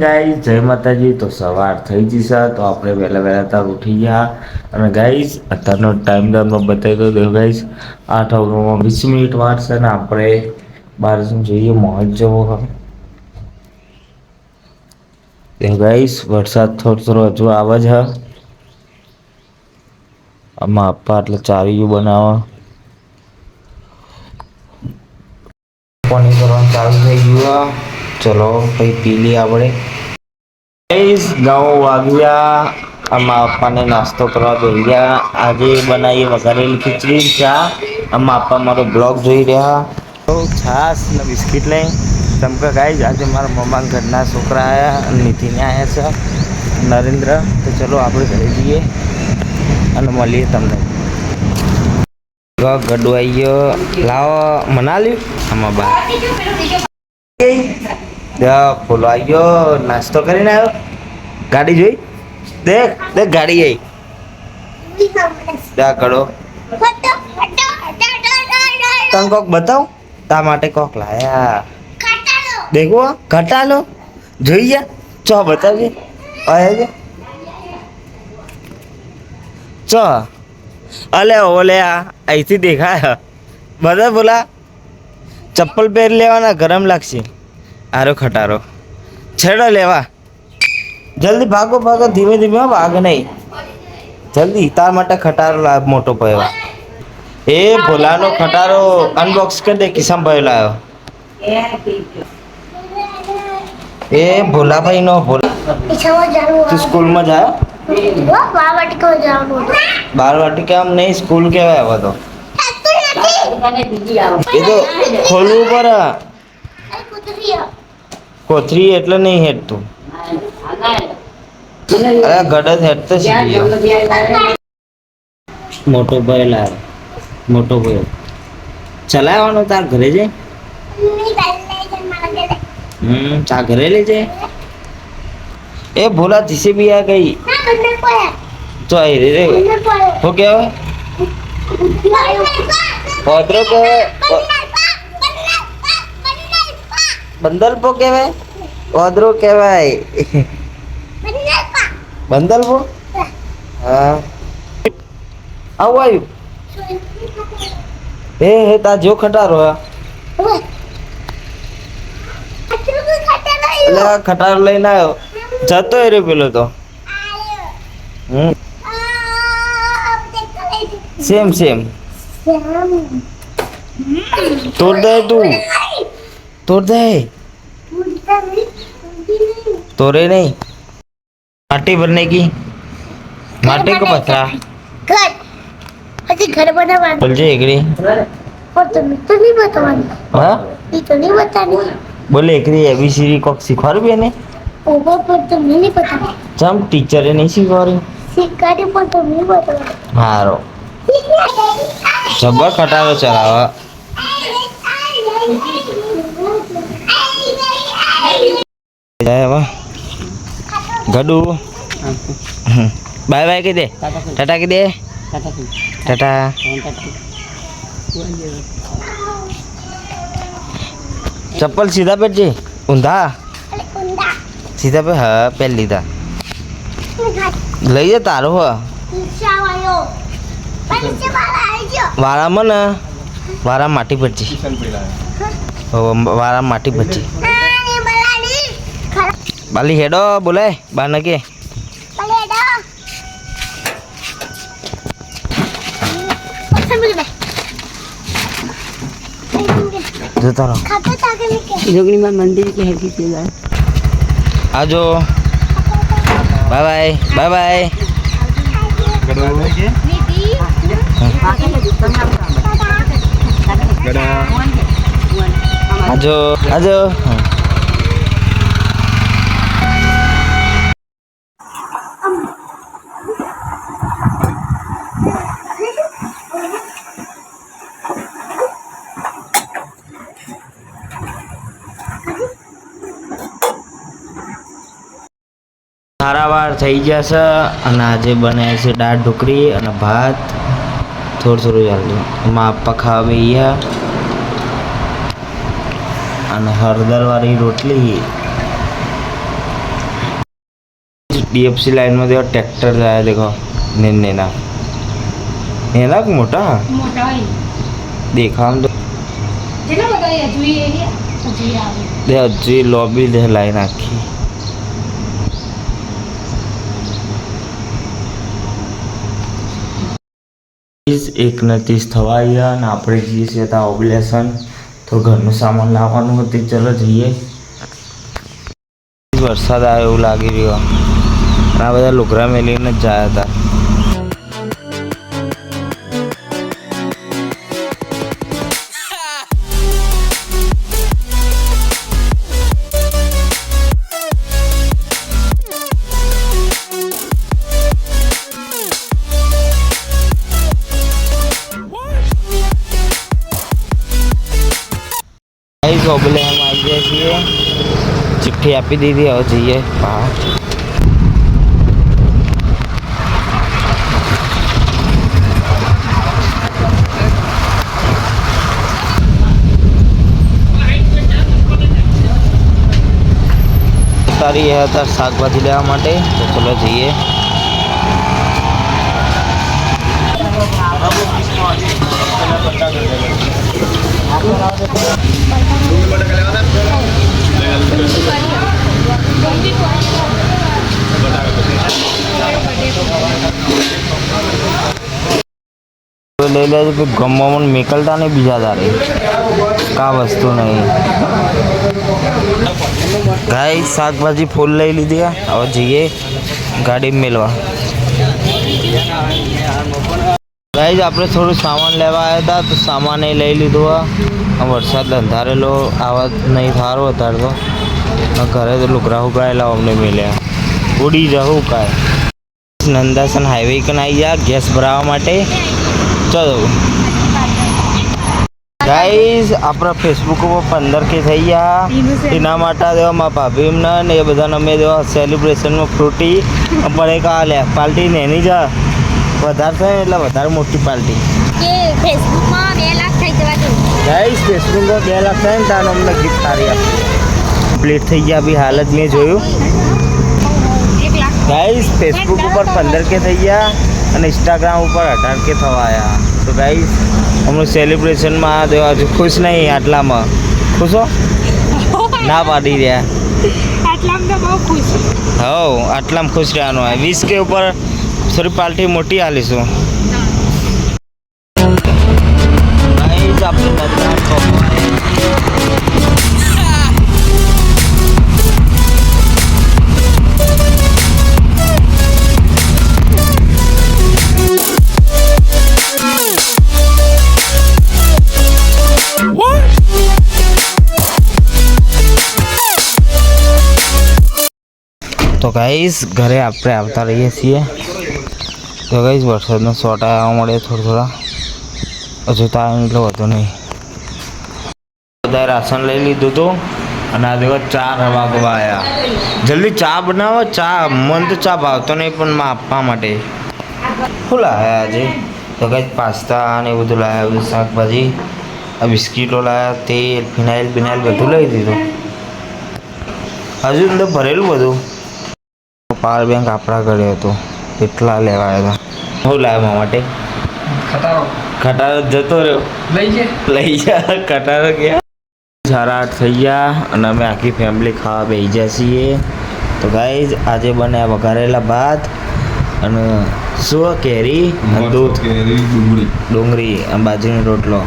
Guys જય માતાજી. તો સવાર થઈ જશે તો આપણે વહેલા વહેલા તાર ઉઠી ગયા. અને ગાઈઝ અત્યારનો ટાઈમ તમને બતાવી દો ગાઈઝ 8:20 વાર છે ને આપણે બહાર જોઈએ મોજ જેવો ગાઈઝ વરસાદ થોડો થોડો હજુ આવે છે. આમાં આપવા એટલે ચાવીયું બનાવવા પાણી કરવાનું ચાલુ થઈ ગયું. ચલો પછી પી લઈએ આપણે. 9 વાગ્યા. આમાં આપવાને નાસ્તો કરવા દઈ ગયા. આજે બનાવીએ વઘારેલી ખીચડી ચા. આમાં આપવા મારો બ્લોગ જોઈ રહ્યા. તો છાસ ને બિસ્કિટ લઈ ચમકા ગાઈઝ આજે મારા મમ્મા ઘરના છોકરા આવ્યા અને નીતિને આવ્યા છે નરેન્દ્ર. તો ચલો આપણે ઘરે જઈએ અને મળીએ તમને. ગડુ આવી ગયો. લાવો મના લ્યું આમાં બા ફૂલો આવી ગયો. નાસ્તો કરીને આવ્યો. ગાડી જોઈ દેખ દેખ ગાડી આવી ત્યાં કરો. તને કોક બતાવ તા માટે કોક લાયા દેખો ઘટાલો જોઈ જા ચો બતાવજે આયા ચો અલે ઓલે અહીંથી દેખાય બધા બોલા ચપ્પલ પહેર લેવાના ગરમ લાગશે. આરો ખટારો છેડો લેવા જલ્દી ભાગો ભાગો ધીમે ધીમે ભાગ નહીં જલ્દી તાર માટે ખટારો લાવ મોટો પડ્યો. એ ભોલાનો ખટારો અનબોક્સ કરી દે કિસ્સામાં ભયો લાવ્યો. એ ભોલાભાઈ નો ભોલા તું સ્કૂલમાં જાય બાળવાટિકા આમ નહીં સ્કૂલ કેવાય હવે તો એ તો ખોલવું પડે. કોથરી એટલે નહીં હેઠતું. અરે ગડદ હેઠતો શીખી મોટો ભાઈ લાવે મોટો ભાઈ ચલાવવાનો તાર ઘરે જાય. ચા ઘરે લઈ જાય. એ ભોલા જીસે બી આ ગઈ તો રે હો કેવાય ઓદરો કેવાય બંદલપો કેવાય ઓદરો કેવાય બંદલપો. હા આવું આવ્યું હે તા જો ખટારો એટલે ખટારો લઈને આવ્યો જતો એ રે પેલો તો સેમ સેમ तोड़ दे तू तोड़ दे तोड़े नहीं माटी भरने की माटी को पत्थरा घर अजी घर बनाना बोल जे एकड़ी और तुम तो नहीं बतानी हां ये तो नहीं बतानी बोले एकड़ी एबीसीडी को सिखवाड़ भी है ओवर पर तुम नहीं पता जम टीचर नहीं सिखवाड़ी सिखाड़ी पर तुम नहीं बताना हारो जबर खटारो चलावा गडू बाय बाय के दे टाटा के दे टाटा चप्पल सीधा पेट जी ऊंधा सीधा पे हाँ पहन लीधा लई जा तारो हो वारा मन वारा माटी पड़ची वारा माटी पड़ची बाली हेडो बोले बाना के जो तारो जोगनी में मंदिर के है किसी का आजो बाय बाय बाय बाय आजो आजो સારા વાર થઈ જશે અને આજે બને છે દાળ ઢોકળી અને ભાત થોડું થોડું ચાલતું એમાં આપવા ખાવા બેયા અને હળદરવાળી રોટલી डीएफसी लाइन में देखो ट्रैक्टर जाए देखो नेना नेना को मोटा મોટા હોય देखा हम तो જેટલા બધા હજુ એરિયા હજુ આવે दे हजी लॉबी दे लाइन आखी एक ને 30 થવા આવ્યા અને આપણે જઈએ છીએ ત્યાં ઓબ્લેશન તો ઘરનું સામાન લાવવાનું હતું ચલો જઈએ વરસાદ આવે એવું લાગી રહ્યો અને આ બધા લુગડા મેલીને જ જાય હતા ઓબલે એમ આવી જાય છીએ ચિઠ્ઠી આપી દીધી હવે જઈએ હા તારી એ હતા શાકભાજી લેવા માટે તો ચલો જઈએ લઈ લેજો કે ગમવામાં નીકળતા નહીં બીજા તારે કા વસ્તુ નહીં ગાય શાકભાજી ફૂલ લઈ લીધી હવે જઈએ ગાડી મેળવા ગાઈઝ આપણે થોડું સામાન લેવા આવ્યા હતા તો સામાન એ લઈ લીધું વરસાદ અંધારેલો આવા નહીં સારો અત્યારે તો ઘરે તો લુગડા ઉગાડેલા અમને મળ્યા ઉડી જવું કાંઈ નંદાસન હાઈવે કન આવી જા ગેસ ભરાવા માટે ચલો ગાઈઝ આપણા ફેસબુક ઉપર 15K થઈ ગયા એના માટે દેવા મારા ભાભી એમને ને એ બધાને અમે દેવા સેલિબ્રેશનમાં ફ્રૂટી પણ એક આ લે પાર્ટી ને એની જ વધારે થાય એટલે વધારે મોટી પાર્ટી કે ફેસબુકમાં 2 લાખ થઈ જવા દો ગાઈઝ ફેસબુકમાં 2 લાખ થાય ને તારે અમને ગિફ્ટ સારી આપી પ્લેટ થઈ ગયા બી હાલત મેં જોયું ગાઈઝ ફેસબુક ઉપર 15K થઈ ગયા અને ઇન્સ્ટાગ્રામ ઉપર 18K થવા આવ્યા તો ગાઈઝ હમણાં સેલિબ્રેશનમાં દેવા હજુ ખુશ નહીં આટલામાં ખુશ હો ના પાડી રહ્યા આટલામાં તો બહુ ખુશ હવ આટલામાં ખુશ રહેવાનું હોય 20K ઉપર થોડી પાર્ટી મોટી હાલીશું ગાઈઝ આપણે બધા તો ગાઈસ ઘરે આપણે આવતા રહીએ છીએ તો ગાઈસ વરસાદનો શોર્ટ આવવા મળે થોડા હજુ તો આવે એટલો વધુ નહીં બધાએ રાશન લઈ લીધું હતું અને આ દેખો ચા વાગવા આવ્યા જલ્દી ચા બનાવો ચા મન તો ચા ભાવતો નહીં પણ માં આપવા માટે શું લાવ્યા આજે તો ગાઈસ પાસ્તા અને એ બધું લાવ્યા બધું શાકભાજી આ બિસ્કીટો લાવ્યા તેલ ફિનાઇલ બિનાઇલ બધું લઈ દીધું હજુ અંદર ભરેલું બધું પાવર બેંક આપણા ઘરે હતો એટલા લેવા આવ્યા હતા શું લાવ્યા માટે ખટારો જતો રહ્યો લઈ જા ખટારો ગયા 8:30 થઈ ગયા અને અમે આખી ફેમિલી ખાવા બેસી ગયા છીએ તો ગાઈઝ આજે બન્યા વઘારેલા ભાત અને શું કેરી અને દૂધ ડુંગળી અને બાજરીનો રોટલો